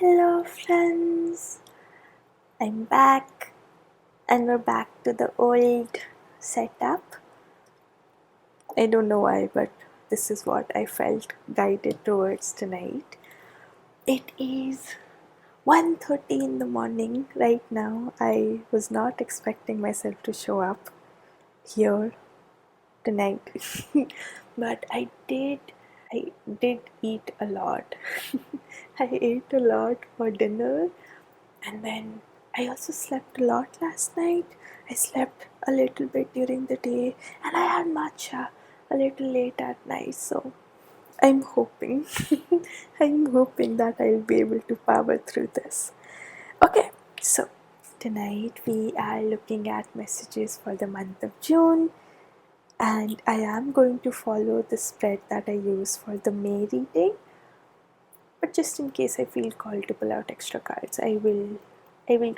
Hello, friends. I'm back, and we're back to the old setup. I don't know why, but this is what I felt guided towards tonight. It is 1:30 in the morning right now. I was not expecting myself to show up here tonight, but I did eat a lot. I ate a lot for dinner. And then I also slept a lot last night. I slept a little bit during the day and I had matcha a little late at night. So I'm hoping, I'm hoping that I'll be able to power through this. Okay, so tonight we are looking at messages for the month of June, and I am going to follow the spread that I use for the May reading. But just in case I feel called to pull out extra cards, I will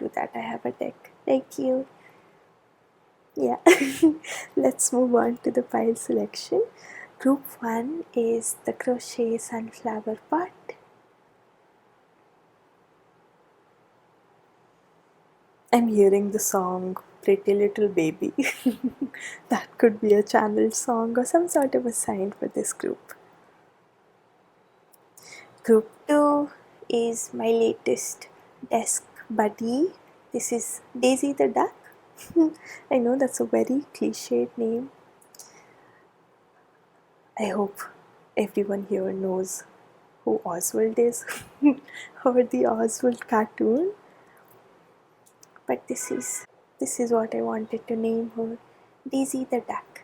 do that. I have a deck. Thank you. Yeah. Let's move on to the pile selection. Group 1 is the crochet sunflower pot. I'm hearing the song Pretty Little Baby. That could be a channeled song or some sort of a sign for this group. Group 2 is my latest desk buddy. This is Daisy the Duck. I know that's a very cliched name. I hope everyone here knows who Oswald is or the Oswald cartoon. But this is what I wanted to name her. Daisy the Duck.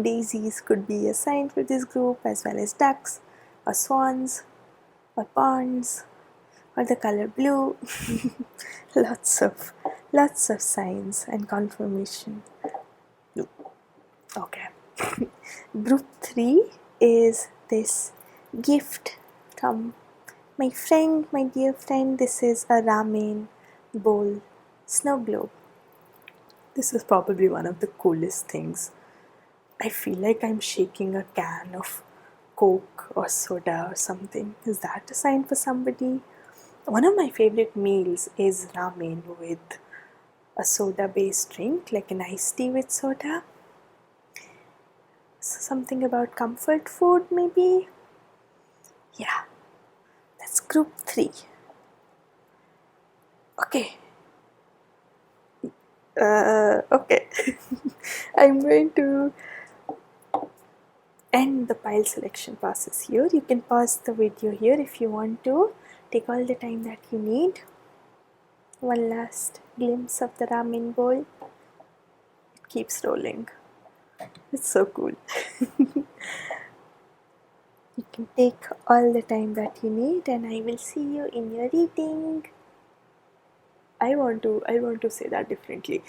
Daisies could be a sign for this group, as well as ducks or swans or ponds or the color blue. lots of signs and confirmation. Okay. Group 3 is this gift from my friend, my dear friend. This is a ramen bowl snow globe. This is probably one of the coolest things. I feel like I'm shaking a can of Coke or soda or something. Is that a sign for somebody? One of my favorite meals is ramen with a soda based drink, like an iced tea with soda. Something about comfort food, maybe? Yeah, that's group 3. Okay. Okay. I'm going to end the pile selection process here. You can pause the video here if you want to. Take all the time that you need. One last glimpse of the ramen bowl. It keeps rolling. It's so cool. You can take all the time that you need, and I will see you in your reading. I want to say that differently,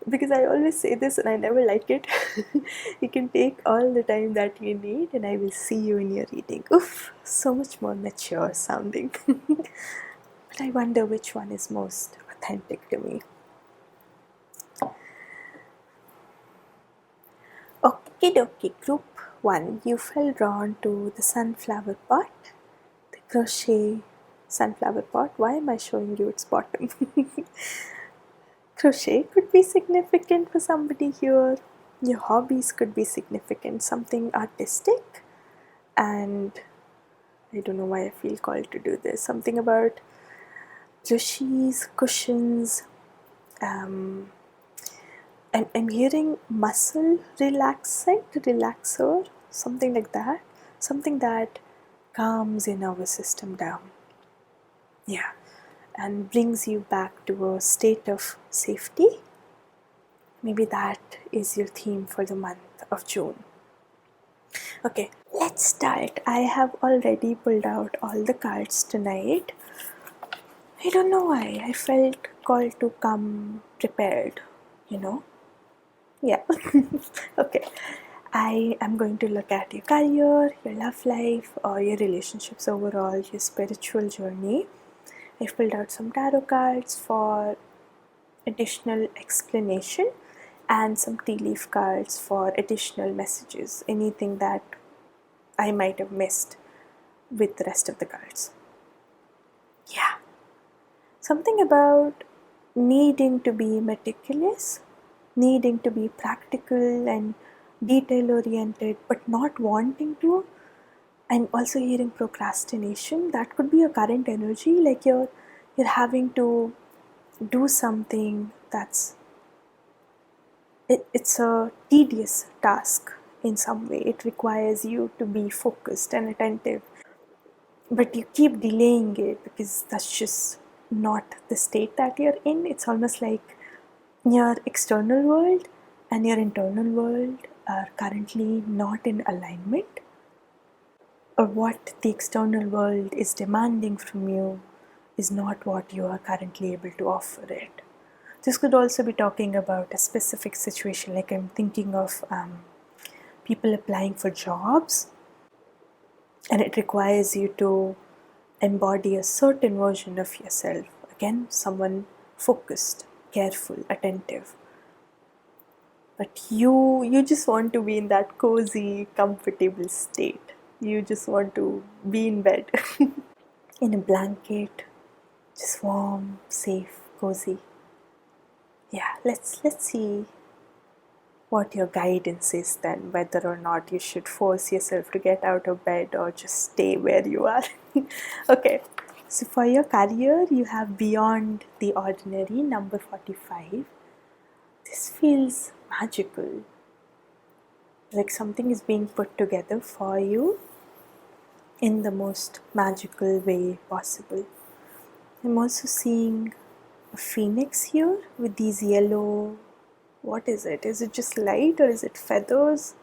because I always say this and I never like it. You can take all the time that you need, and I will see you in your reading. Oof, so much more mature sounding. But I wonder which one is most authentic to me. Okie dokie, group 1, you fell drawn to the sunflower pot, the crochet sunflower pot. Why am I showing you its bottom? Crochet could be significant for somebody here. Your hobbies could be significant, something artistic. And I don't know why I feel called to do this. Something about plushies, cushions. I'm hearing muscle relaxer, something like that. Something that calms your nervous system down. Yeah. And brings you back to a state of safety. Maybe that is your theme for the month of June. Okay, let's start. I have already pulled out all the cards tonight. I don't know why. I felt called to come prepared, you know? Yeah. Okay. I am going to look at your career, your love life, or your relationships overall, your spiritual journey. I've pulled out some tarot cards for additional explanation and some tea leaf cards for additional messages, anything that I might have missed with the rest of the cards. Yeah. Something about needing to be meticulous, needing to be practical and detail oriented, but not wanting to. And also hearing procrastination, that could be a current energy, like you're having to do something that's it's a tedious task in some way. It requires you to be focused and attentive, but you keep delaying it because that's just not the state that you're in. It's almost like your external world and your internal world are currently not in alignment, or what the external world is demanding from you is not what you are currently able to offer it. This could also be talking about a specific situation, like I'm thinking of people applying for jobs, and it requires you to embody a certain version of yourself. Again, someone focused, careful, attentive. But you just want to be in that cozy, comfortable state. You just want to be in bed in a blanket, just warm, safe, cozy. Yeah, let's see what your guidance is then, whether or not you should force yourself to get out of bed or just stay where you are. Okay, so for your career, you have Beyond the Ordinary, number 45. This feels magical, like something is being put together for you in the most magical way possible. I'm also seeing a phoenix here with these yellow, what is it? Is it just light or is it feathers?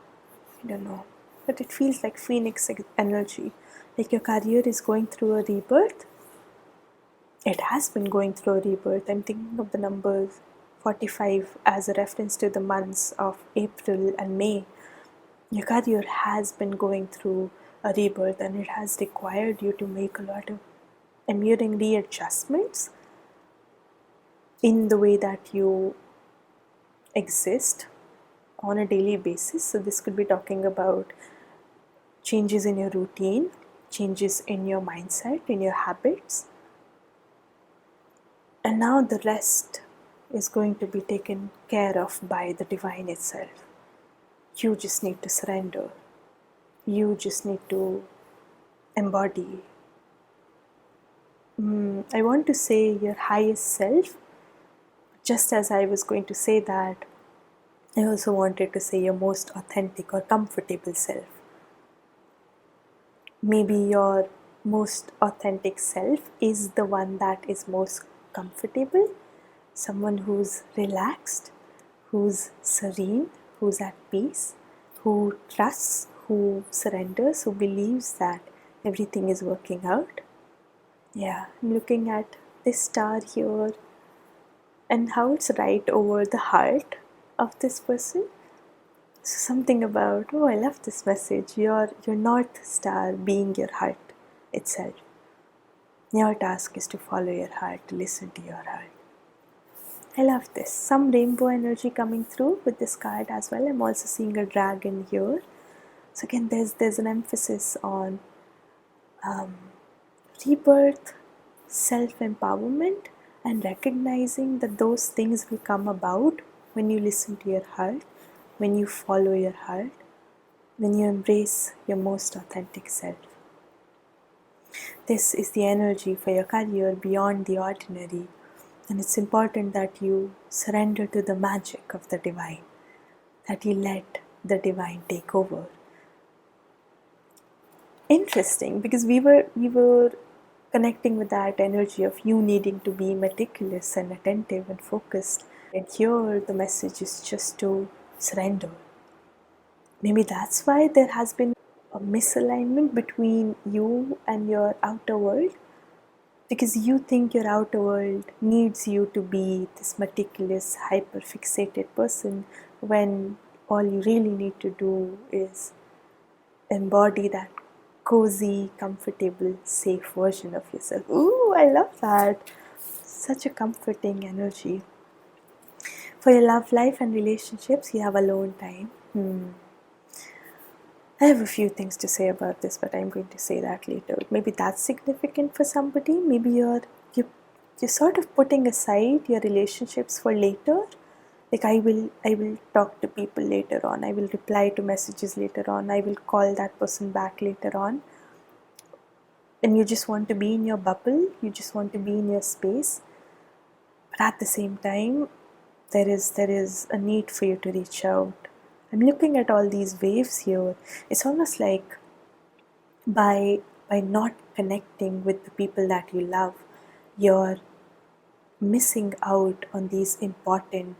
I don't know. But it feels like phoenix energy. Like your career is going through a rebirth. It has been going through a rebirth. I'm thinking of the numbers 45 as a reference to the months of April and May. Your career has been going through a rebirth, and it has required you to make a lot of amazing readjustments in the way that you exist on a daily basis. So this could be talking about changes in your routine, changes in your mindset, in your habits. And now the rest is going to be taken care of by the divine itself. You just need to surrender. You just need to embody. I want to say your highest self. Just as I was going to say that, I also wanted to say your most authentic or comfortable self. Maybe your most authentic self is the one that is most comfortable, someone who's relaxed, who's serene, who's at peace, who trusts, who surrenders, who believes that everything is working out. Yeah, I'm looking at this star here and how it's right over the heart of this person. So something about, oh, I love this message. Your North Star being your heart itself. Your task is to follow your heart, to listen to your heart. I love this. Some rainbow energy coming through with this card as well. I'm also seeing a dragon here. So again, there's an emphasis on rebirth, self-empowerment, and recognizing that those things will come about when you listen to your heart, when you follow your heart, when you embrace your most authentic self. This is the energy for your career beyond the ordinary, and it's important that you surrender to the magic of the divine, that you let the divine take over. Interesting, because we were connecting with that energy of you needing to be meticulous and attentive and focused, and here the message is just to surrender. Maybe that's why there has been a misalignment between you and your outer world, because you think your outer world needs you to be this meticulous, hyper fixated person, when all you really need to do is embody that cozy, comfortable, safe version of yourself. Ooh, I love that. Such a comforting energy. For your love life and relationships, you have alone time. I have a few things to say about this, but I'm going to say that later. Maybe that's significant for somebody. Maybe you you're sort of putting aside your relationships for later. Like I will talk to people later on. I will reply to messages later on. I will call that person back later on. And you just want to be in your bubble. You just want to be in your space. But at the same time, there is a need for you to reach out. I'm looking at all these waves here. It's almost like by not connecting with the people that you love, you're missing out on these important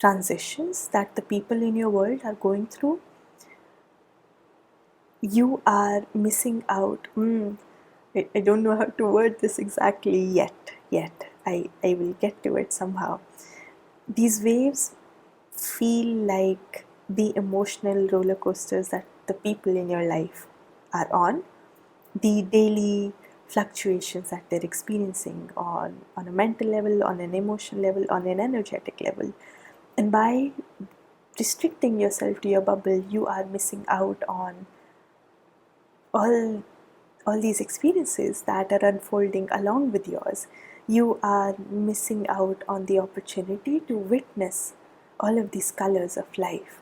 transitions that the people in your world are going through. You are missing out. I don't know how to word this exactly yet. I will get to it somehow. These waves feel like the emotional roller coasters that the people in your life are on, the daily fluctuations that they're experiencing on a mental level, on an emotional level, on an energetic level. And by restricting yourself to your bubble, you are missing out on all all these experiences that are unfolding along with yours. You are missing out on the opportunity to witness all of these colors of life.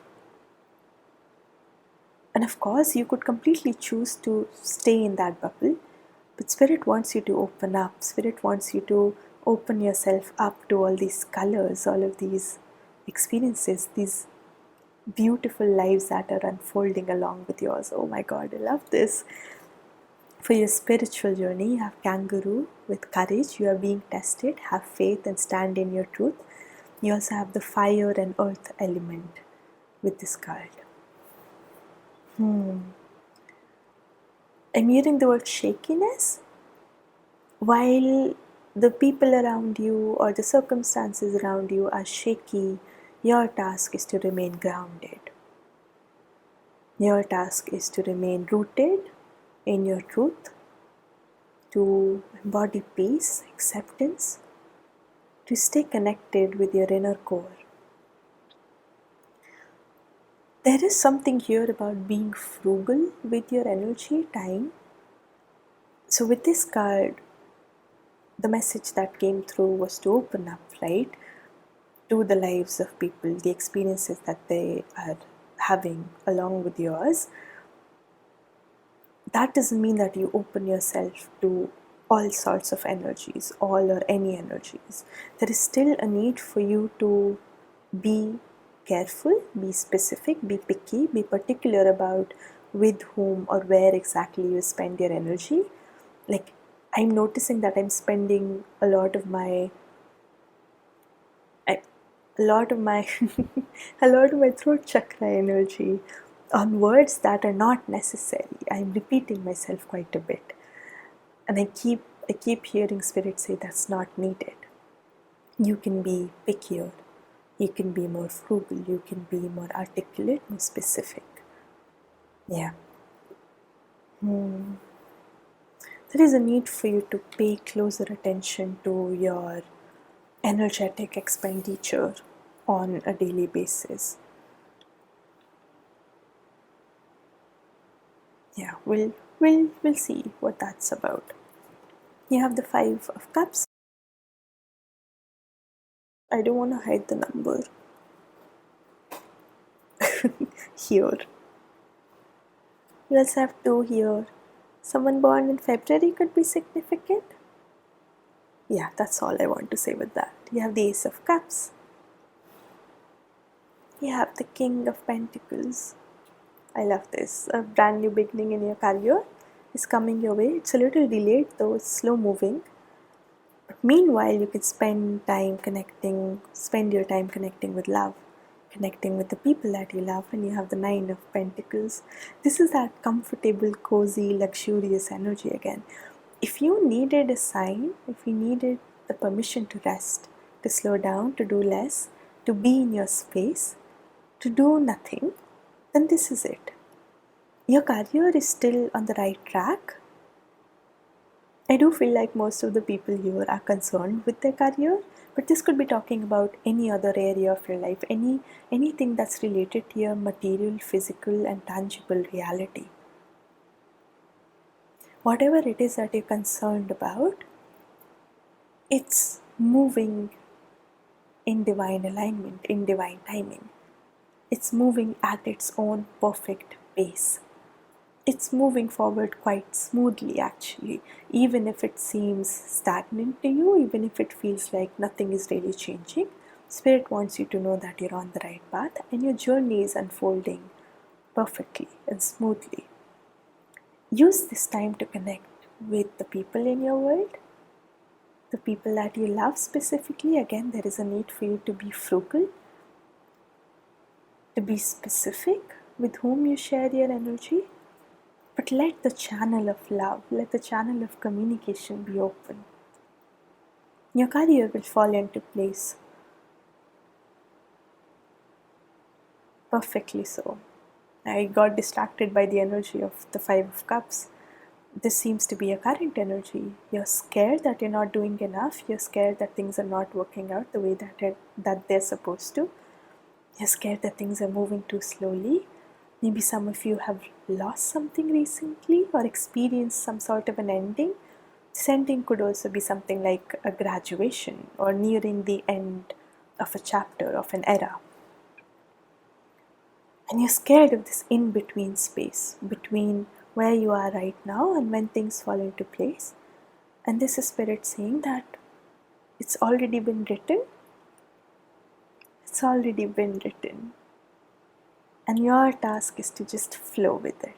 And of course, you could completely choose to stay in that bubble, but Spirit wants you to open up. Spirit wants you to open yourself up to all these colors, all of these experiences, these beautiful lives that are unfolding along with yours. Oh my God, I love this. For your spiritual journey, you have Kangaroo with courage. You are being tested. Have faith and stand in your truth. You also have the fire and earth element with this card. I'm hearing the word shakiness. While the people around you or the circumstances around you are shaky, your task is to remain grounded. Your task is to remain rooted in your truth, to embody peace, acceptance, to stay connected with your inner core. There is something here about being frugal with your energy, time. So, with this card, the message that came through was to open up, right, to the lives of people, the experiences that they are having along with yours. That doesn't mean that you open yourself to all sorts of energies, all or any energies. There is still a need for you to be careful, be specific, be picky, be particular about with whom or where exactly you spend your energy. Like, I'm noticing that I'm spending a lot of my a lot of my a lot of my throat chakra energy on words that are not necessary. I'm repeating myself quite a bit, and I keep hearing Spirit say that's not needed. You can be pickier, you can be more frugal, you can be more articulate, more specific. Yeah. There is a need for you to pay closer attention to your energetic expenditure on a daily basis. Yeah, we'll see what that's about. You have the Five of Cups. I don't want to hide the number here. You also have two here. Someone born in February could be significant. Yeah, that's all I want to say with that. You have the Ace of Cups. You have the King of Pentacles. I love this. A brand new beginning in your career is coming your way. It's a little delayed though, it's slow moving. But meanwhile, you can spend your time connecting with love, connecting with the people that you love, and you have the Nine of Pentacles. This is that comfortable, cozy, luxurious energy again. If you needed a sign, if you needed the permission to rest, to slow down, to do less, to be in your space, to do nothing, then this is it. Your career is still on the right track. I do feel like most of the people here are concerned with their career, but this could be talking about any other area of your life, anything that's related to your material, physical, and tangible reality. Whatever it is that you're concerned about, it's moving in divine alignment, in divine timing. It's moving at its own perfect pace. It's moving forward quite smoothly, actually, even if it seems stagnant to you, even if it feels like nothing is really changing. Spirit wants you to know that you're on the right path and your journey is unfolding perfectly and smoothly. Use this time to connect with the people in your world, the people that you love specifically. Again, there is a need for you to be frugal, to be specific with whom you share your energy. But let the channel of love, let the channel of communication be open. Your career will fall into place perfectly so. I got distracted by the energy of the Five of Cups. This seems to be a current energy. You're scared that you're not doing enough. You're scared that things are not working out the way that they're supposed to. You're scared that things are moving too slowly. Maybe some of you have lost something recently or experienced some sort of an ending. This ending could also be something like a graduation or nearing the end of a chapter, of an era. And you're scared of this in between space between where you are right now and when things fall into place. And this is Spirit saying that it's already been written. It's already been written. And your task is to just flow with it.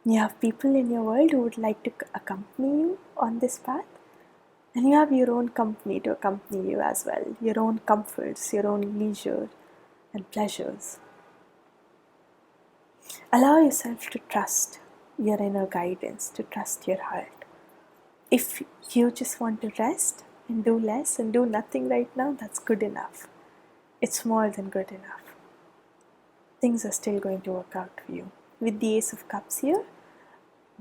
You have people in your world who would like to accompany you on this path. And you have your own company to accompany you as well. Your own comforts, your own leisure and pleasures. Allow yourself to trust your inner guidance, to trust your heart. If you just want to rest and do less and do nothing right now, that's good enough. It's more than good enough. Things are still going to work out for you. With the Ace of Cups here,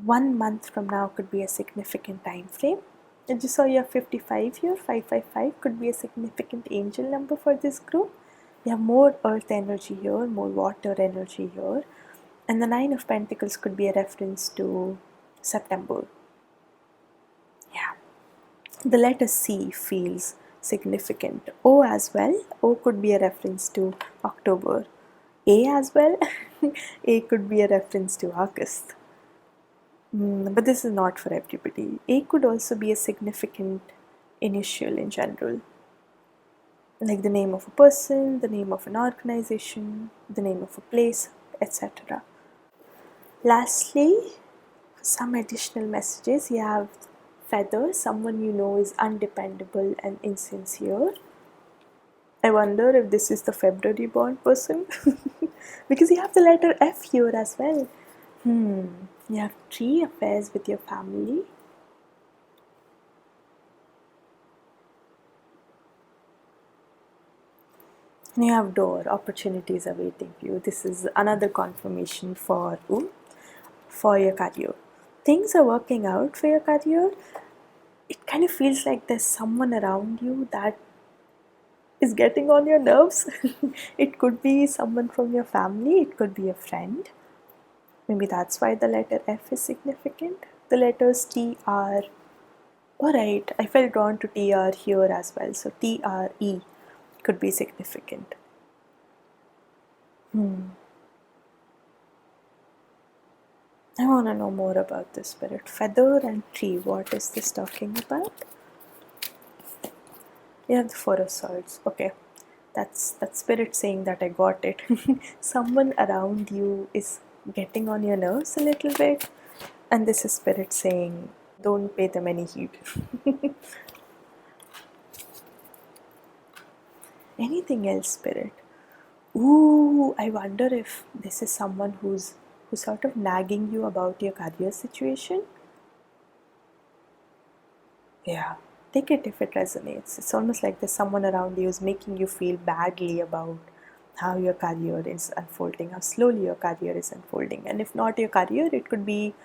1 month from now could be a significant time frame. And just saw you have 55 here, 555 could be a significant angel number for this group. You have more earth energy here, more water energy here. And the 9 of Pentacles could be a reference to September. Yeah. The letter C feels significant. O as well. O could be a reference to October. A as well. A could be a reference to August. But this is not for everybody. A could also be a significant initial in general. Like the name of a person, the name of an organization, the name of a place, etc. Lastly, some additional messages. You have Feather, someone you know is undependable and insincere. I wonder if this is the February born person. Because you have the letter F here as well. You have 3 affairs with your family. And you have Door, opportunities awaiting you. This is another confirmation for your career. Things are working out for your career. It kind of feels like there's someone around you that is getting on your nerves. It could be someone from your family, it could be a friend. Maybe that's why the letter F is significant. The letters T, R. Alright, I felt drawn to TR here as well. So TRE could be significant. I want to know more about this Spirit. Feather and tree, what is this talking about? You have the Four of Swords. Okay, that's Spirit saying that I got it. Someone around you is getting on your nerves a little bit, and this is Spirit saying don't pay them any heed. Anything else, Spirit? Ooh, I wonder if this is someone who's sort of nagging you about your career situation. Yeah, take it if it resonates. It's almost like there's someone around you who's making you feel badly about how your career is unfolding, how slowly your career is unfolding. And if not your career, it could be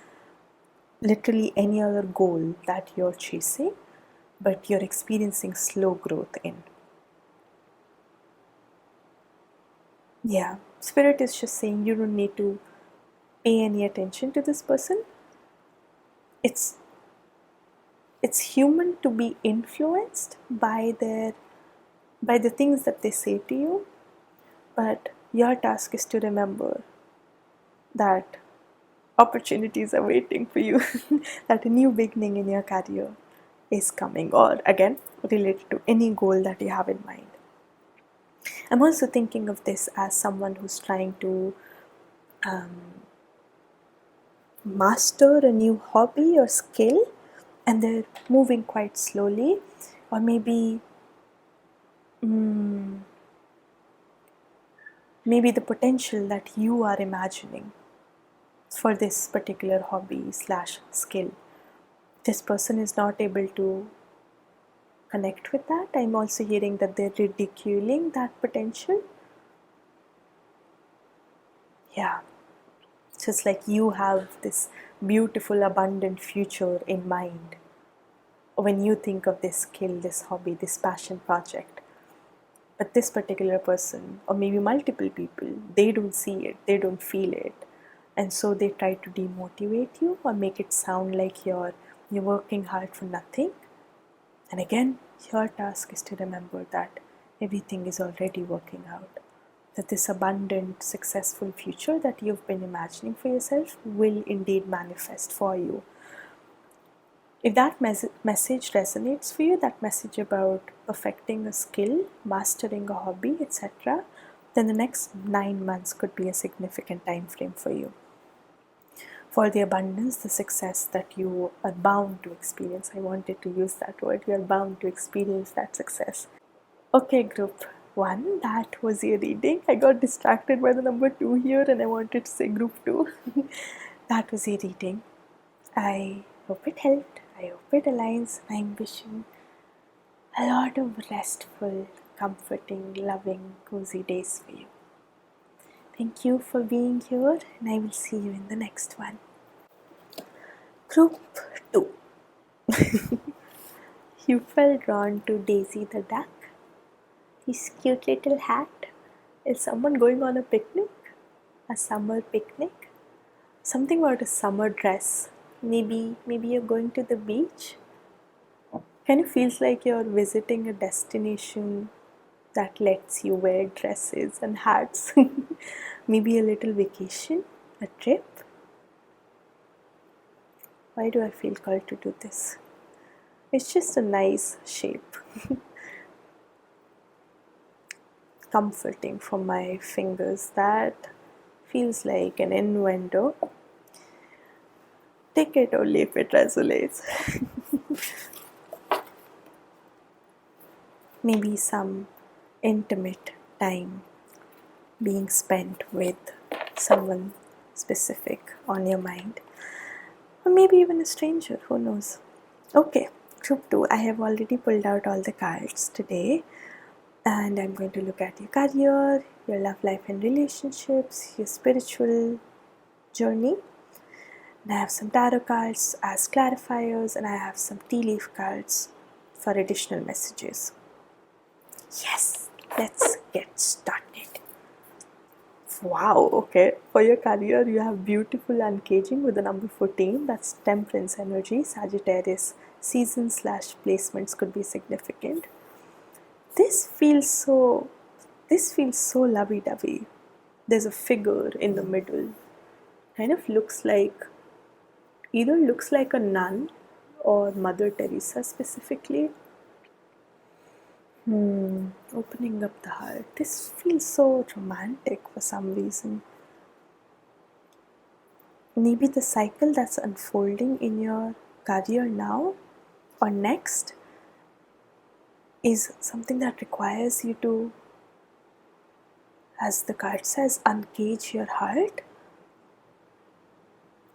literally any other goal that you're chasing, but you're experiencing slow growth in. Yeah, Spirit is just saying you don't need to pay any attention to this person. It's it's human to be influenced by the things that they say to you, but your task is to remember that opportunities are waiting for you, that a new beginning in your career is coming, or again, related to any goal that you have in mind. I'm also thinking of this as someone who's trying to master a new hobby or skill, and they're moving quite slowly, or maybe maybe the potential that you are imagining for this particular hobby slash skill, this person is not able to connect with that. I'm also hearing that they're ridiculing that potential. Yeah, so it's like you have this beautiful abundant future in mind when you think of this skill, this hobby, this passion project. But this particular person, or maybe multiple people, they don't see it, they don't feel it, and so they try to demotivate you or make it sound like you're working hard for nothing. And again, your task is to remember that everything is already working out, that this abundant successful future that you've been imagining for yourself will indeed manifest for you. If that message resonates for you, that message about perfecting a skill, mastering a hobby, etc., then the next 9 months could be a significant time frame for you. For the abundance, the success that you are bound to experience. I wanted to use that word. You are bound to experience that success. Okay, group 1, that was your reading. I got distracted by the number 2 here and I wanted to say group 2. That was your reading. I hope it helped. I hope it aligns. I'm wishing a lot of restful, comforting, loving, cozy days for you. Thank you for being here, and I will see you in the next one. Group 2. You felt drawn to Daisy the duck? His cute little hat? Is someone going on a picnic? A summer picnic? Something about a summer dress. Maybe you're going to the beach? Kind of feels like you're visiting a destination that lets you wear dresses and hats. Maybe a little vacation, a trip. Why do I feel called to do this? It's just a nice shape. Comforting for my fingers. That feels like an innuendo. Take it or leave it, resonates. Maybe some intimate time being spent with someone specific on your mind, or maybe even a stranger, who knows. Okay, group 2, I have already pulled out all the cards today, and I'm going to look at your career, your love life and relationships, your spiritual journey. And I have some tarot cards as clarifiers, and I have some tea leaf cards for additional messages. Yes, let's get started. Wow, okay. For your career, you have beautiful uncaging with the number 14. That's temperance energy. Sagittarius season slash placements could be significant. This feels so lovey-dovey. There's a figure in the middle. Kind of looks like a nun or Mother Teresa specifically. Opening up the heart. This feels so romantic for some reason. Maybe the cycle that's unfolding in your career now or next is something that requires you to, as the card says, uncage your heart.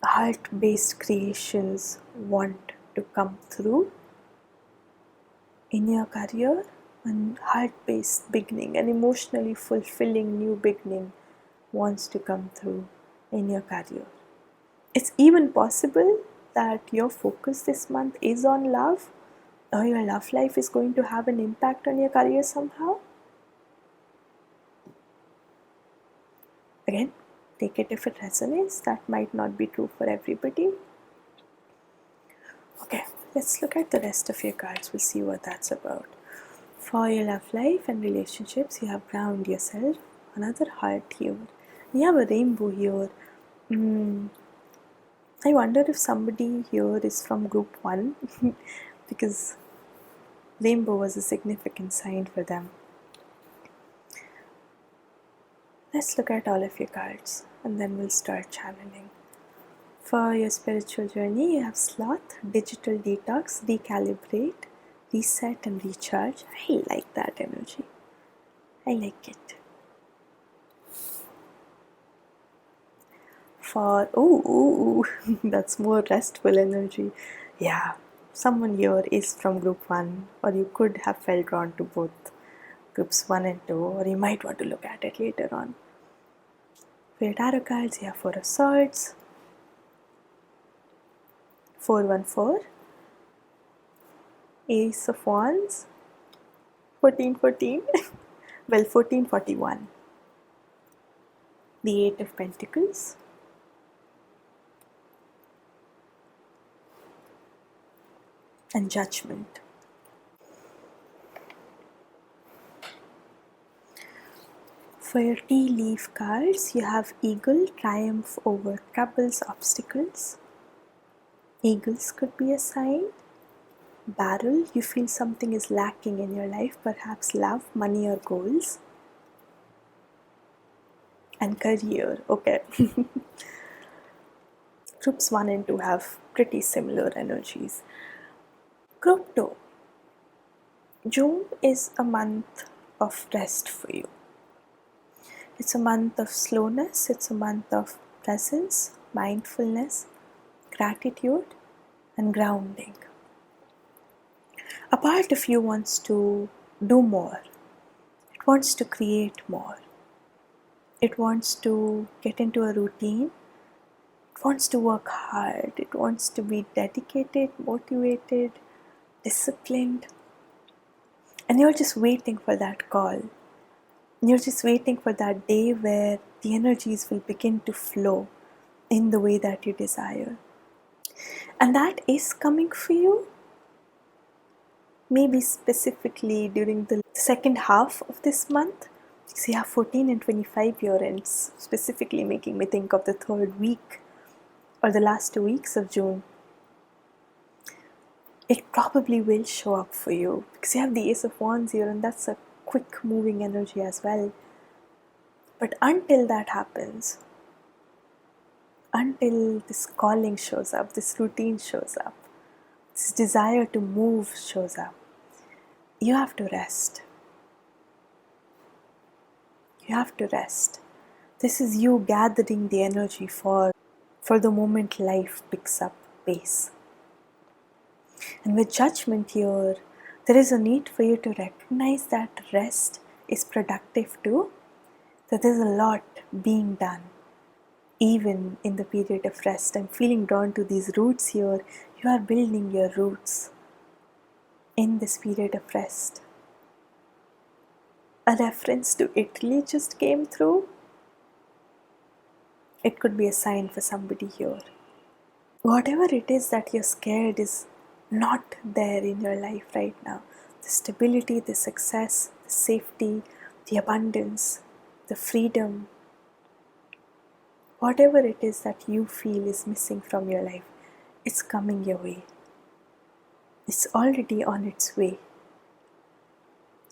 Heart-based creations want to come through in your career, and heart-based beginning, an emotionally fulfilling new beginning wants to come through in your career. It's even possible that your focus this month is on love, or your love life is going to have an impact on your career somehow? Again, take it if it resonates. That might not be true for everybody. Okay, let's look at the rest of your cards. We'll see what that's about. For your love life and relationships, you have ground yourself, another heart here. You have a rainbow here. I wonder if somebody here is from group 1 because rainbow was a significant sign for them. Let's look at all of your cards and then we'll start channeling. For your spiritual journey, you have sloth, digital detox, recalibrate, reset and recharge. I like that energy. I like it. For, that's more restful energy. Yeah, someone here is from group 1, or you could have felt drawn to both groups 1 and 2, or you might want to look at it later on. For your tarot cards, you have 4 of Swords, 414, Ace of Wands, 1414, well 1441, the 8 of Pentacles, and Judgment. For your tea leaf cards, you have Eagle, triumph over troubles, obstacles. Eagles could be a sign. Barrel, you feel something is lacking in your life, perhaps love, money or goals. And career, okay. Groups 1 and 2 have pretty similar energies. Group 2, June is a month of rest for you. It's a month of slowness, it's a month of presence, mindfulness, gratitude, and grounding. A part of you wants to do more. It wants to create more. It wants to get into a routine. It wants to work hard. It wants to be dedicated, motivated, disciplined. And you're just waiting for that call. You're just waiting for that day where the energies will begin to flow in the way that you desire. And that is coming for you, maybe specifically during the second half of this month. So you have 14 and 25 here, and it's specifically making me think of the third week or the last 2 weeks of June. It probably will show up for you because you have the Ace of Wands here, and that's a quick moving energy as well. But until that happens, until this calling shows up, this routine shows up, this desire to move shows up, you have to rest. You have to rest. This is you gathering the energy for the moment life picks up pace. And with Judgment here, there is a need for you to recognize that rest is productive too, that there's a lot being done. Even in the period of rest, I'm feeling drawn to these roots here. You are building your roots in this period of rest. A reference to Italy just came through. It could be a sign for somebody here. Whatever it is that you're scared is not there in your life right now. The stability, the success, the safety, the abundance, the freedom, whatever it is that you feel is missing from your life, it's coming your way. It's already on its way.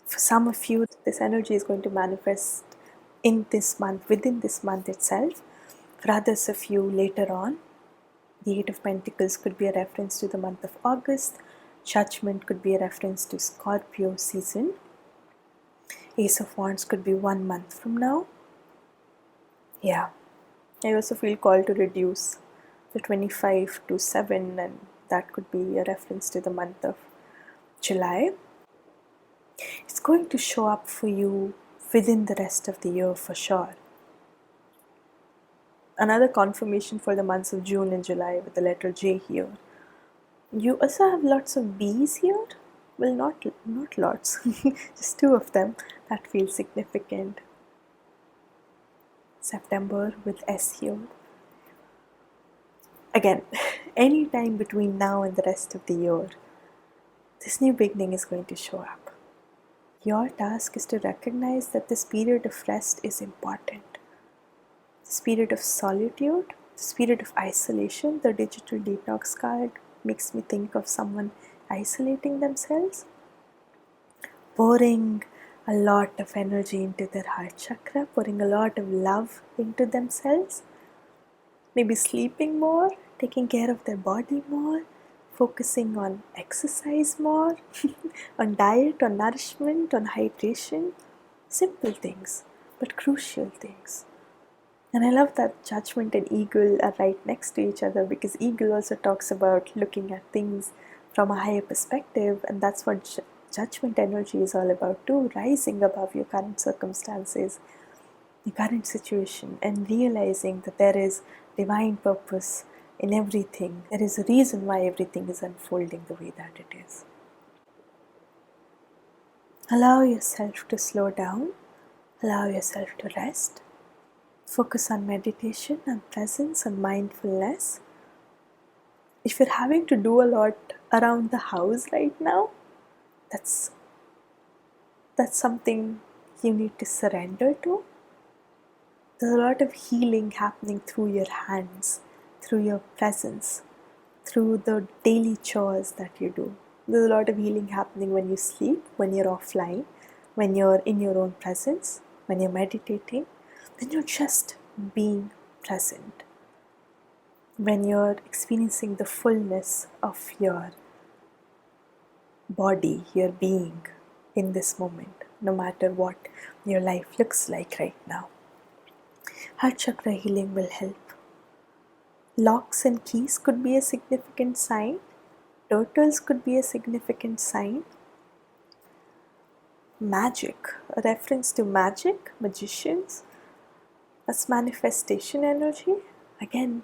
For some of you, this energy is going to manifest in this month, within this month itself. For others of you, later on. The 8 of Pentacles could be a reference to the month of August. Judgment could be a reference to Scorpio season. Ace of Wands could be 1 month from now. Yeah. I also feel called to reduce the 25 to 7, and that could be a reference to the month of July. It's going to show up for you within the rest of the year for sure. Another confirmation for the months of June and July with the letter J here. You also have lots of B's here. Well, not lots, just two of them that feel significant. September with S here. Again, any time between now and the rest of the year, this new beginning is going to show up. Your task is to recognize that this period of rest is important. This period of solitude, this period of isolation, the digital detox card makes me think of someone isolating themselves, pouring a lot of energy into their heart chakra, pouring a lot of love into themselves, maybe sleeping more, taking care of their body more, focusing on exercise more, on diet, on nourishment, on hydration. Simple things, but crucial things. And I love that judgment and eagle are right next to each other, because eagle also talks about looking at things from a higher perspective, and that's what judgment energy is all about too, rising above your current circumstances, your current situation, and realizing that there is divine purpose in everything. There is a reason why everything is unfolding the way that it is. Allow yourself to slow down, allow yourself to rest. Focus on meditation, on presence, on mindfulness. If you're having to do a lot around the house right now, that's something you need to surrender to. There's a lot of healing happening through your hands, through your presence, through the daily chores that you do. There's a lot of healing happening when you sleep, when you're offline, when you're in your own presence, when you're meditating, when you're just being present, when you're experiencing the fullness of your body, your being in this moment, no matter what your life looks like right now. Heart chakra healing will help. Locks and keys could be a significant sign. Turtles could be a significant sign. Magic, a reference to magic, magicians, as manifestation energy. Again,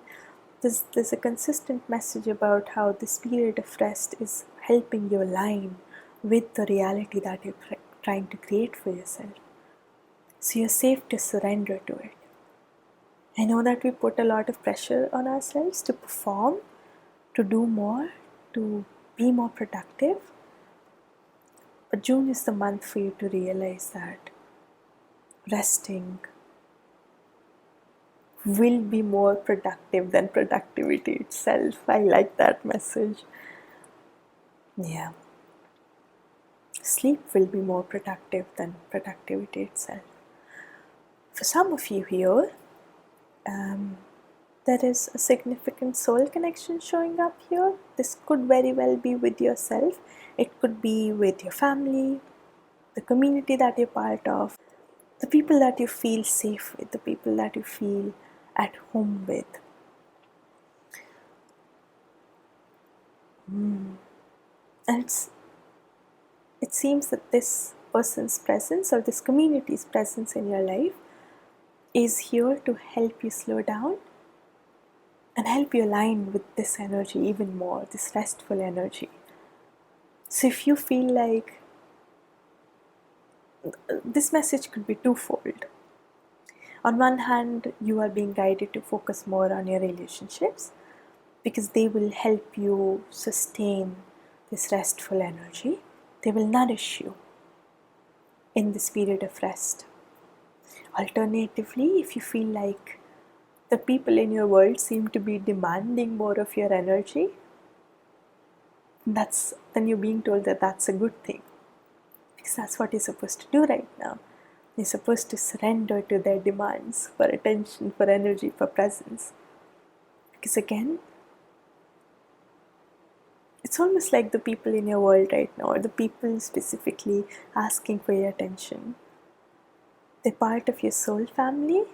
there's a consistent message about how this period of rest is helping you align with the reality that you're trying to create for yourself. So you're safe to surrender to it. I know that we put a lot of pressure on ourselves to perform, to do more, to be more productive. But June is the month for you to realize that resting will be more productive than productivity itself. I like that message. Yeah. Sleep will be more productive than productivity itself. For some of you here, there is a significant soul connection showing up here. This could very well be with yourself. It could be with your family, the community that you're part of, the people that you feel safe with, the people that you feel at home with. And it seems that this person's presence or this community's presence in your life is here to help you slow down and help you align with this energy even more, this restful energy. So if you feel like this message could be twofold. On one hand, you are being guided to focus more on your relationships because they will help you sustain this restful energy. They will nourish you in this period of rest. Alternatively, if you feel like the people in your world seem to be demanding more of your energy, then you're being told that that's a good thing, because that's what you're supposed to do right now. You're supposed to surrender to their demands for attention, for energy, for presence. Because again, it's almost like the people in your world right now, or the people specifically asking for your attention, they're part of your soul family.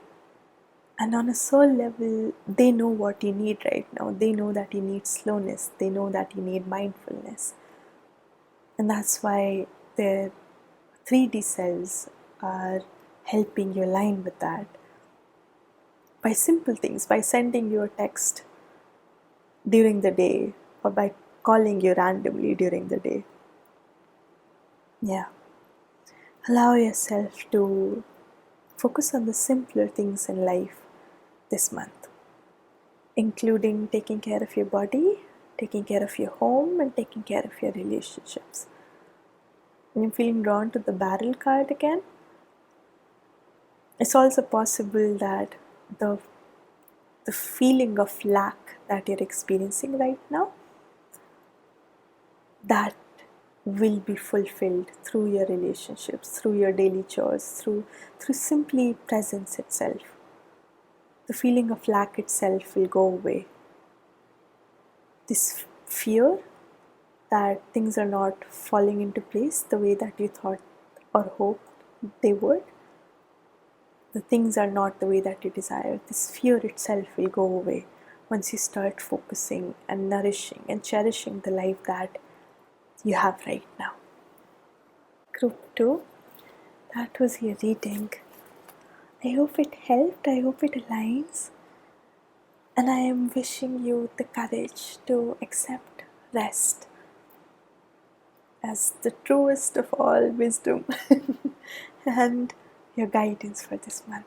And on a soul level, they know what you need right now. They know that you need slowness. They know that you need mindfulness. And that's why their 3D cells are helping you align with that. by simple things, by sending you a text during the day or by calling you randomly during the day. Yeah. Allow yourself to focus on the simpler things in life this month, including taking care of your body, taking care of your home, and taking care of your relationships. And I'm feeling drawn to the barrel card again. It's also possible that the feeling of lack that you're experiencing right now, that will be fulfilled through your relationships, through your daily chores, through simply presence itself. The feeling of lack itself will go away. This fear that things are not falling into place the way that you thought or hoped they would, the things are not the way that you desire, this fear itself will go away once you start focusing and nourishing and cherishing the life that you have right now. Group 2, that was your reading. I hope it helped, I hope it aligns, and I am wishing you the courage to accept rest as the truest of all wisdom and your guidance for this month.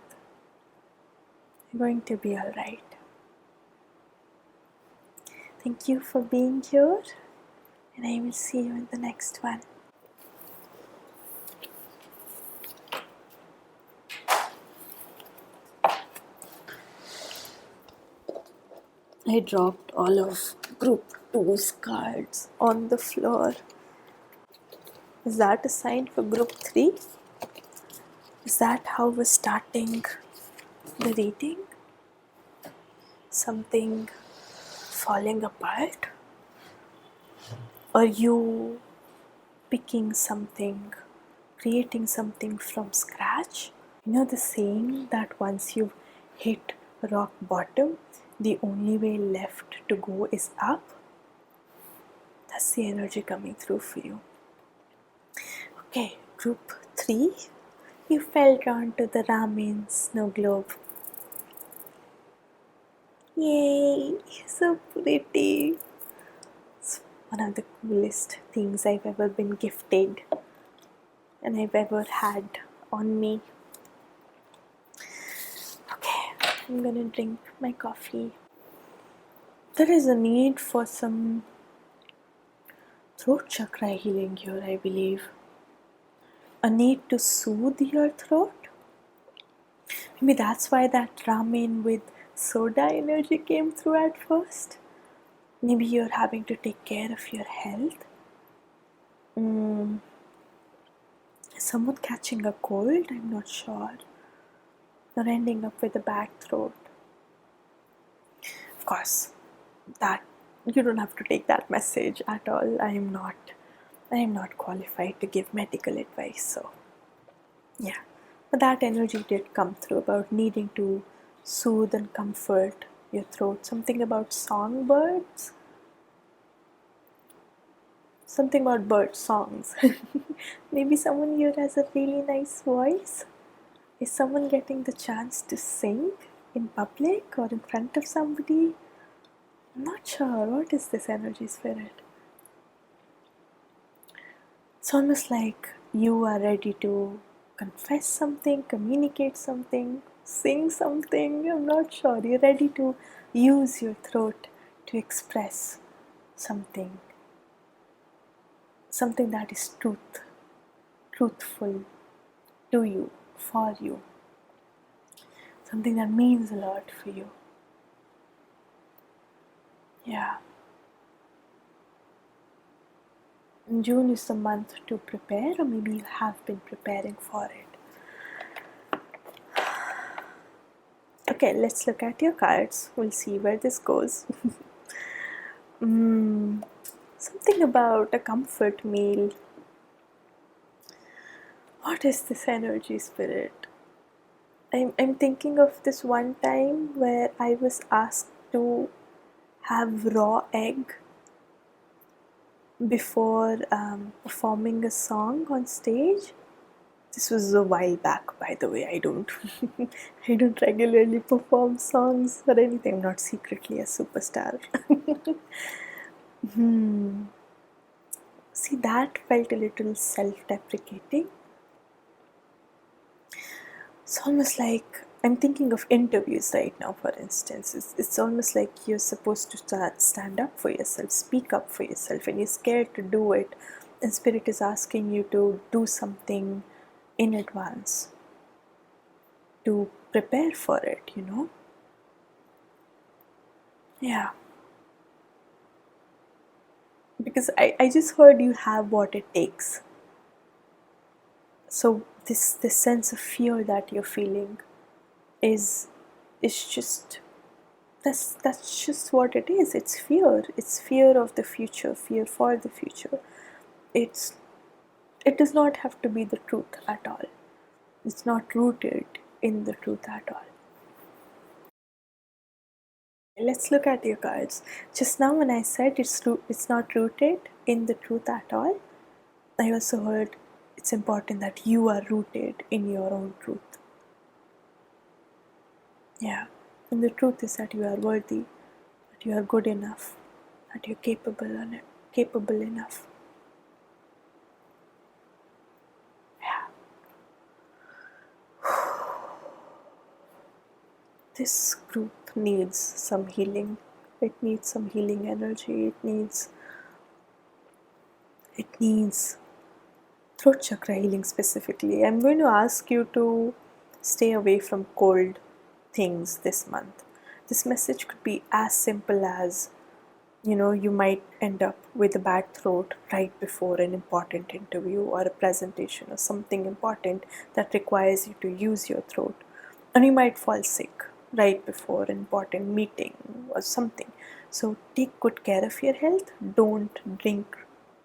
You're going to be alright. Thank you for being here, and I will see you in the next one. I dropped all of group 2's cards on the floor. Is that a sign for group 3? Is that how we're starting the reading? Something falling apart? Or you picking something, creating something from scratch? You know the saying that once you've hit rock bottom, the only way left to go is up? That's the energy coming through for you. Okay, group 3, you fell drawn to the ramen snow globe. Yay, so pretty. It's one of the coolest things I've ever been gifted and I've ever had on me. Okay, I'm gonna drink my coffee. There is a need for some throat chakra healing here, I believe. A need to soothe your throat. Maybe that's why that ramen with soda energy came through at first. Maybe you're having to take care of your health. Someone catching a cold, I'm not sure. Or ending up with a bad throat. Of course, that you don't have to take that message at all. I am not qualified to give medical advice, so yeah. But that energy did come through about needing to soothe and comfort your throat. Something about songbirds. Something about bird songs. Maybe someone here has a really nice voice. Is someone getting the chance to sing in public or in front of somebody? I'm not sure. What is this energy spirit? It's almost like you are ready to confess something, communicate something, sing something. I'm not sure. You're ready to use your throat to express something. Something that is truthful to you, for you. Something that means a lot for you. Yeah. June is the month to prepare, or maybe you have been preparing for it. Okay, let's look at your cards. We'll see where this goes. Something about a comfort meal. What is this energy spirit? I'm thinking of this one time where I was asked to have raw egg before performing a song on stage. This was a while back, by the way. I don't I don't regularly perform songs or anything. I'm not secretly a superstar. See, that felt a little self-deprecating. It's almost like I'm thinking of interviews right now, for instance. It's almost like you're supposed to stand up for yourself, speak up for yourself, and you're scared to do it. And Spirit is asking you to do something in advance, to prepare for it, Yeah. Because I just heard you have what it takes. So this sense of fear that you're feeling is just that's just what it is. It's fear. It's fear of the future, fear for the future. It does not have to be the truth at all. It's not rooted in the truth at all. Let's look at your cards. Just now when I said it's not rooted in the truth at all, I also heard it's important that you are rooted in your own truth. Yeah. And the truth is that you are worthy, that you are good enough, that you're capable enough. Yeah. This group needs some healing. It needs some healing energy. It needs throat chakra healing specifically. I'm going to ask you to stay away from cold things this month. This message could be as simple as, you might end up with a bad throat right before an important interview or a presentation or something important that requires you to use your throat. And you might fall sick right before an important meeting or something. So take good care of your health. Don't drink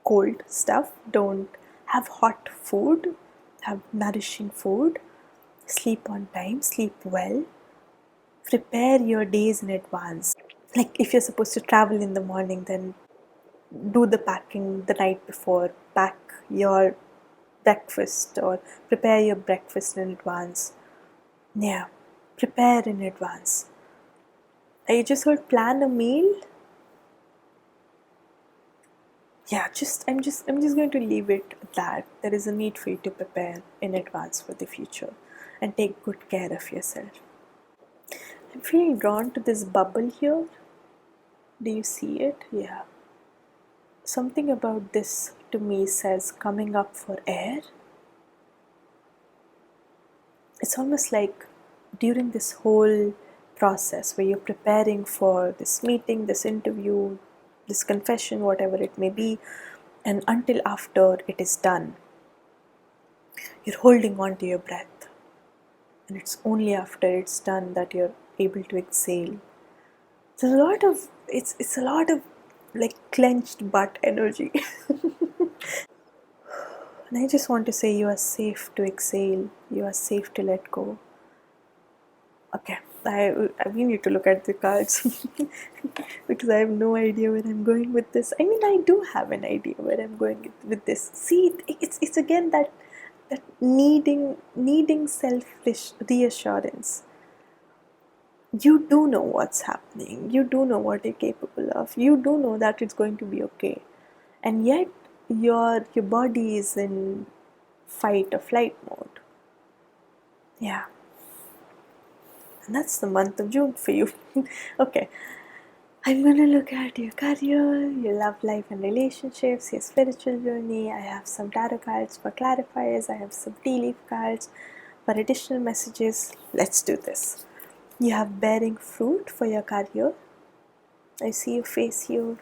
cold stuff. Don't have hot food. Have nourishing food. Sleep on time. Sleep well. Prepare your days in advance. Like if you're supposed to travel in the morning, then do the packing the night before. Pack your breakfast or prepare your breakfast in advance. Yeah, prepare in advance. I just heard plan a meal. Yeah, I'm just going to leave it at that. There is a need for you to prepare in advance for the future and take good care of yourself. I'm feeling drawn to this bubble here. Do you see it? Yeah. Something about this to me says coming up for air. It's almost like during this whole process where you're preparing for this meeting, this interview, this confession, whatever it may be, and until after it is done, you're holding on to your breath. And it's only after it's done that you're able to exhale. There's a lot of it's a lot of like clenched butt energy. And I just want to say you are safe to exhale, you are safe to let go. Okay, we need to look at the cards because I have no idea where I'm going with this. I mean, I do have an idea where I'm going with this. See, it's again that needing self reassurance. You do know what's happening. You do know what you're capable of. You do know that it's going to be okay, and yet your body is in fight or flight mode. Yeah. And that's the month of June for you. Okay, I'm gonna look at your career, your love life and relationships, your spiritual journey. I have some tarot cards for clarifiers, I have some tea leaf cards for additional messages. Let's do this. You have bearing fruit for your career. I see your face here.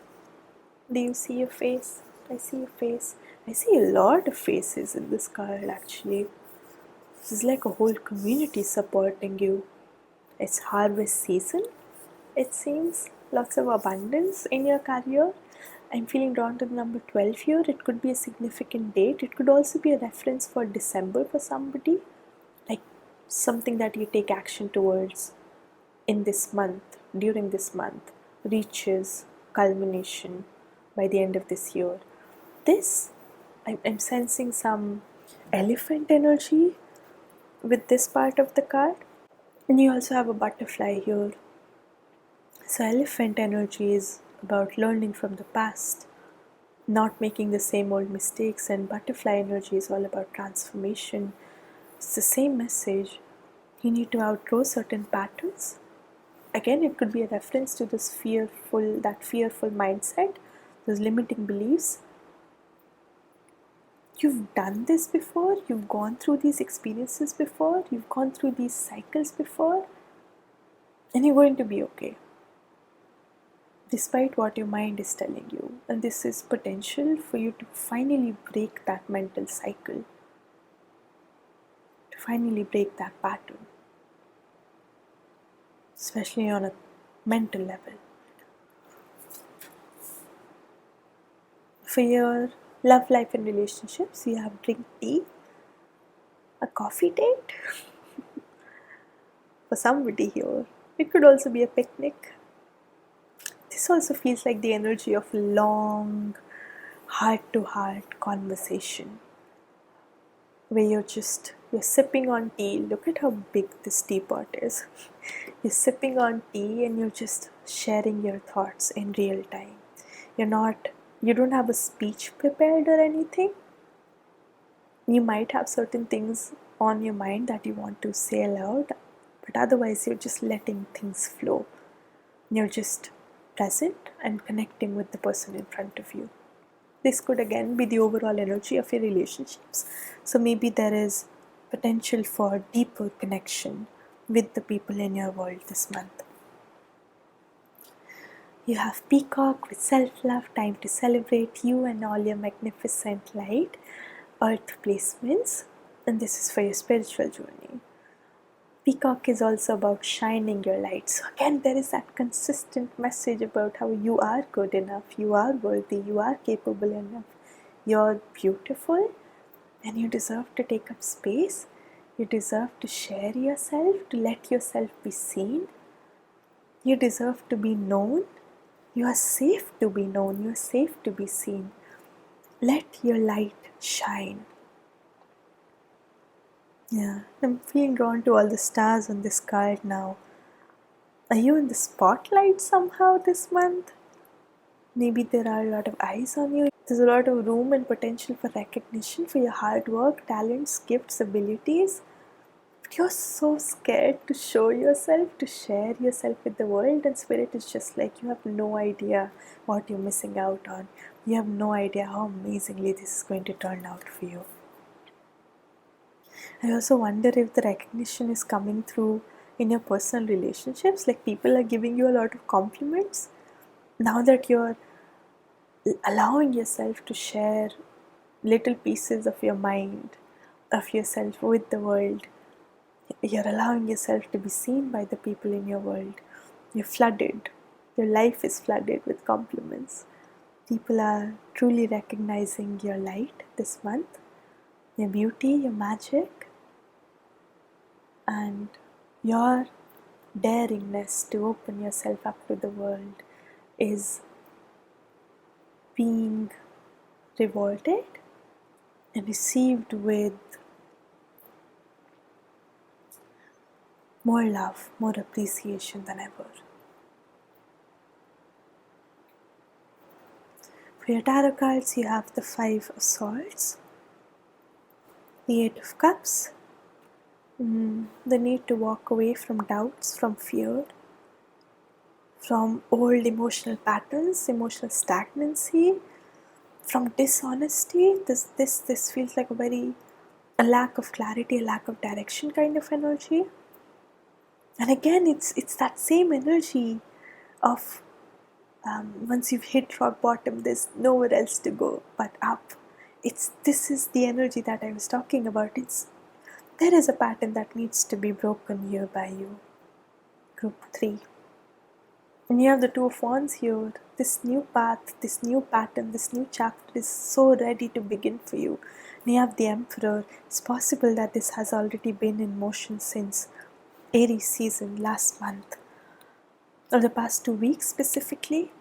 Do you see your face? I see your face. I see a lot of faces in this card actually. This is like a whole community supporting you. It's harvest season, it seems. Lots of abundance in your career. I'm feeling drawn to the number 12 here. It could be a significant date. It could also be a reference for December for somebody. Like something that you take action towards in this month, during this month, reaches culmination by the end of this year. This, I'm sensing some elephant energy with this part of the card. And you also have a butterfly here. So, elephant energy is about learning from the past, not making the same old mistakes, and butterfly energy is all about transformation. It's the same message. You need to outgrow certain patterns. Again, it could be a reference to that fearful mindset, those limiting beliefs. You've done this before, you've gone through these experiences before, you've gone through these cycles before, and you're going to be okay, despite what your mind is telling you. And this is potential for you to finally break that mental cycle, to finally break that pattern, especially on a mental level. For your love life and relationships, you have drink tea, a coffee date for somebody here. It could also be a picnic. This also feels like the energy of long, heart to heart conversation where you're sipping on tea. Look at how big this teapot is. You're sipping on tea and you're just sharing your thoughts in real time. You don't have a speech prepared or anything. You might have certain things on your mind that you want to say aloud, but otherwise you're just letting things flow. You're just present and connecting with the person in front of you. This could again be the overall energy of your relationships. So maybe there is potential for deeper connection with the people in your world this month. You have Peacock with self-love, time to celebrate you and all your magnificent light, earth placements, and this is for your spiritual journey. Peacock is also about shining your light. So again, there is that consistent message about how you are good enough, you are worthy, you are capable enough, you're beautiful, and you deserve to take up space. You deserve to share yourself, to let yourself be seen. You deserve to be known. You are safe to be known. You are safe to be seen. Let your light shine. Yeah, I'm feeling drawn to all the stars on this card now. Are you in the spotlight somehow this month? Maybe there are a lot of eyes on you. There's a lot of room and potential for recognition for your hard work, talents, gifts, abilities. But you're so scared to show yourself, to share yourself with the world, and Spirit is just like, you have no idea what you're missing out on. You have no idea how amazingly this is going to turn out for you. I also wonder if the recognition is coming through in your personal relationships, like people are giving you a lot of compliments. Now that you're allowing yourself to share little pieces of your mind, of yourself with the world, you're allowing yourself to be seen by the people in your world. You're flooded. Your life is flooded with compliments. People are truly recognizing your light this month, your beauty, your magic, and your daringness to open yourself up to the world is being rewarded and received with more love, more appreciation than ever. For your tarot cards, you have the Five of Swords, the Eight of Cups, the need to walk away from doubts, from fear, from old emotional patterns, emotional stagnancy, from dishonesty. This feels like a lack of clarity, a lack of direction kind of energy. And again, it's that same energy of once you've hit rock bottom, there's nowhere else to go but up. This is the energy that I was talking about. There is a pattern that needs to be broken here by you. Group 3. And you have the Two of Wands here. This new path, this new pattern, this new chapter is so ready to begin for you. And you have the Emperor. It's possible that this has already been in motion since Aries season last month, or the past 2 weeks specifically.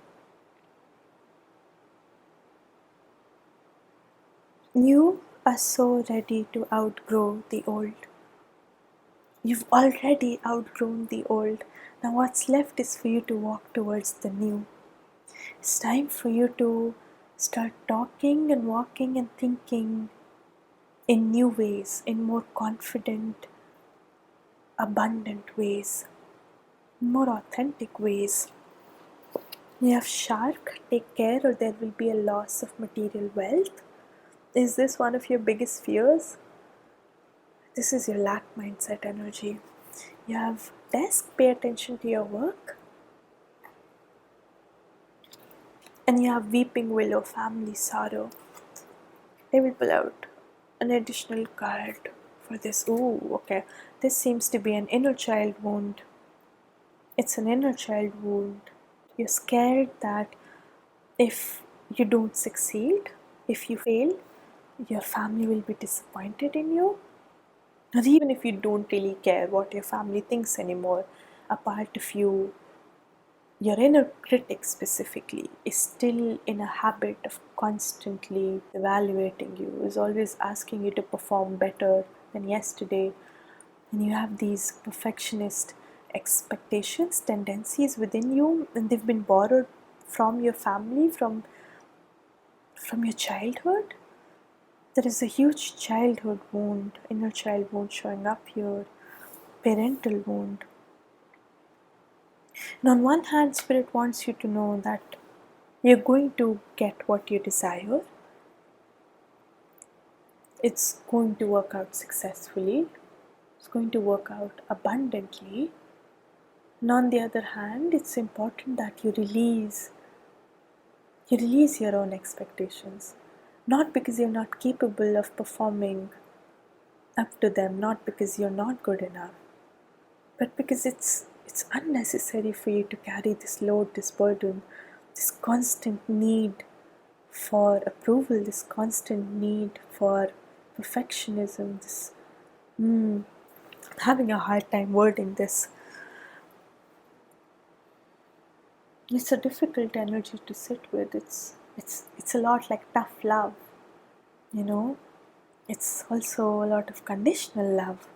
You are so ready to outgrow the old. You've already outgrown the old. Now, what's left is for you to walk towards the new. It's time for you to start talking and walking and thinking in new ways, in more confident, abundant ways, more authentic ways. You have shark, take care or there will be a loss of material wealth. Is this one of your biggest fears? This is your lack mindset energy. You have desk, pay attention to your work. And you have weeping willow, family sorrow. I will pull out an additional card for this. Ooh, okay. This seems to be an inner child wound. It's an inner child wound. You're scared that if you don't succeed, if you fail, your family will be disappointed in you. Or even if you don't really care what your family thinks anymore, a part of you, your inner critic specifically, is still in a habit of constantly evaluating you, is always asking you to perform better than yesterday. And you have these perfectionist expectations, tendencies within you, and they've been borrowed from your family, from your childhood. There is a huge childhood wound, inner child wound showing up here, parental wound. And on one hand, Spirit wants you to know that you're going to get what you desire. It's going to work out successfully. It's going to work out abundantly. And on the other hand, it's important that you release your own expectations. Not because you're not capable of performing up to them, not because you're not good enough, but because it's unnecessary for you to carry this load, this burden, this constant need for approval, this constant need for perfectionism, this having a hard time wording this. It's a difficult energy to sit with. It's a lot like tough love, you know. It's also a lot of conditional love.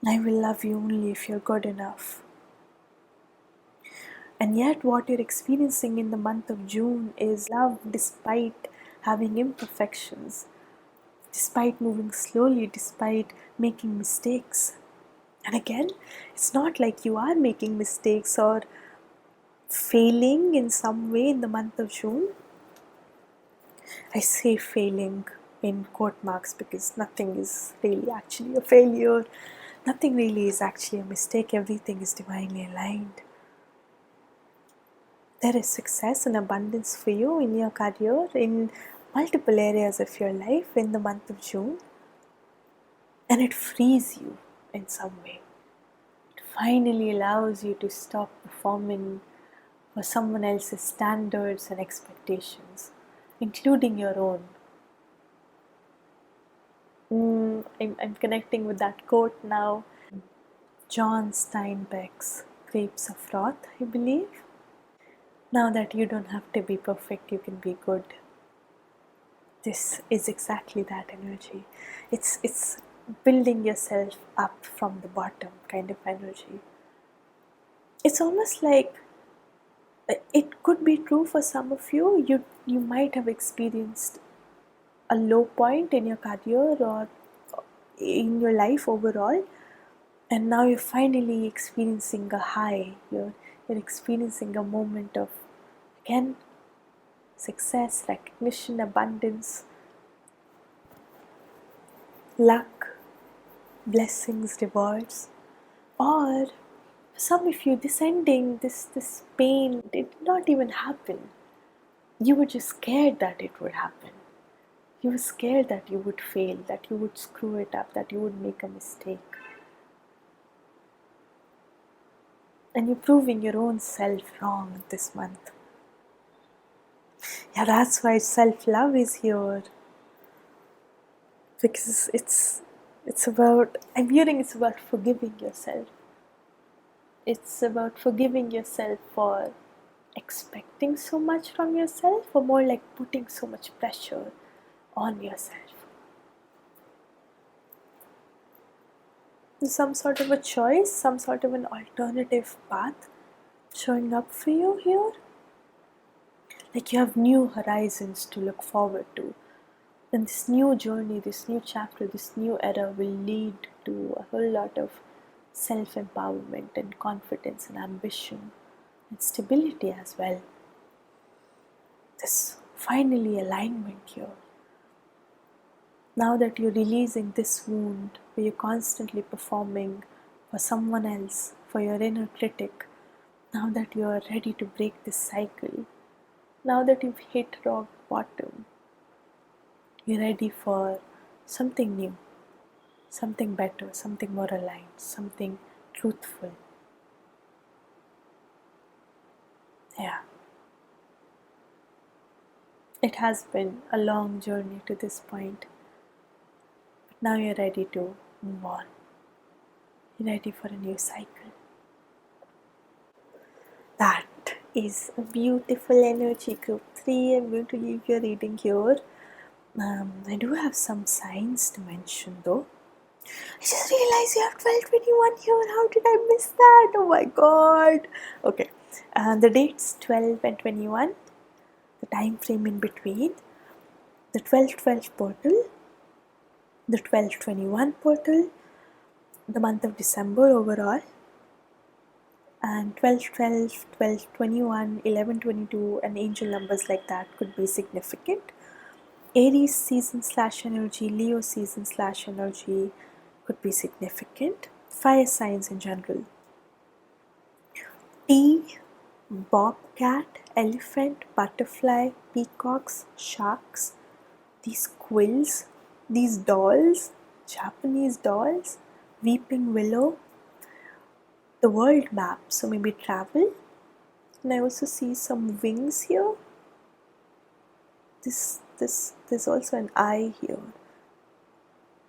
I will love you only if you're good enough. And yet, what you're experiencing in the month of June is love despite having imperfections, despite moving slowly, despite making mistakes. And again, it's not like you are making mistakes or failing in some way in the month of June. I say failing in quote marks because nothing is really actually a failure. Nothing really is actually a mistake. Everything is divinely aligned. There is success and abundance for you in your career, in multiple areas of your life in the month of June. And it frees you in some way. It finally allows you to stop performing for someone else's standards and expectations, including your own. I'm connecting with that quote now. John Steinbeck's Grapes of Wrath, I believe. Now that you don't have to be perfect, you can be good. This is exactly that energy. It's building yourself up from the bottom kind of energy. It's almost like it could be true for some of you. You might have experienced a low point in your career or in your life overall, and now you're finally experiencing a high. You're experiencing a moment of, again, success, recognition, abundance, luck, blessings, rewards. Or for some of you, this ending, this pain did not even happen. You were just scared that it would happen. You were scared that you would fail, that you would screw it up, that you would make a mistake. And you're proving your own self wrong this month. Yeah, that's why self-love is here. Because it's about, I'm hearing it's about forgiving yourself. It's about forgiving yourself for expecting so much from yourself, or more like putting so much pressure on yourself. Some sort of a choice, some sort of an alternative path showing up for you here. Like you have new horizons to look forward to. And this new journey, this new chapter, this new era will lead to a whole lot of self empowerment and confidence and ambition and stability as well. This finally alignment here. Now that you're releasing this wound where you're constantly performing for someone else, for your inner critic, now that you're ready to break this cycle, now that you've hit rock bottom, you're ready for something new, something better, something more aligned, something truthful. Yeah. It has been a long journey to this point, but now you're ready to move on. You're ready for a new cycle. That is a beautiful energy, group 3. I'm going to leave your reading here. I do have some signs to mention though. I just realized you have 12:21 here. How did I miss that? Oh my god. Okay. The dates 12 and 21, the time frame in between, the 12:12 portal, the 12:21 portal, the month of December overall, and 12:12, 12:21, 11:22, and angel numbers like that could be significant. Aries season / energy, Leo season / energy could be significant. Fire signs in general. T, bobcat, elephant, butterfly, peacocks, sharks, these quills, these dolls, Japanese dolls, weeping willow, the world map, so maybe travel. And I also see some wings here. There's also an eye here.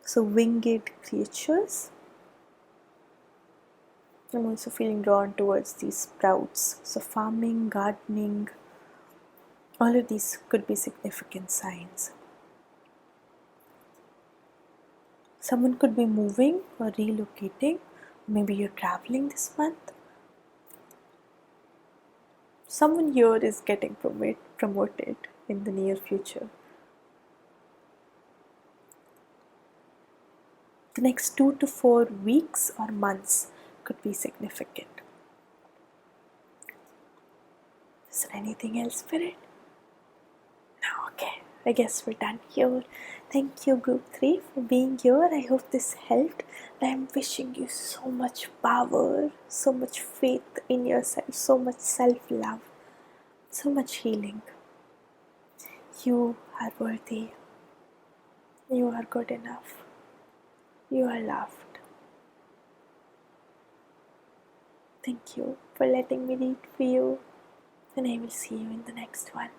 So winged creatures. I'm also feeling drawn towards these sprouts. So farming, gardening, all of these could be significant signs. Someone could be moving or relocating. Maybe you're traveling this month. Someone here is getting promoted in the near future. The next 2 to 4 weeks or months could be significant. Is there anything else, Spirit? No, okay. I guess we're done here. Thank you, Group 3, for being here. I hope this helped. I'm wishing you so much power, so much faith in yourself, so much self-love, so much healing. You are worthy. You are good enough. You are loved. Thank you for letting me read for you, and I will see you in the next one.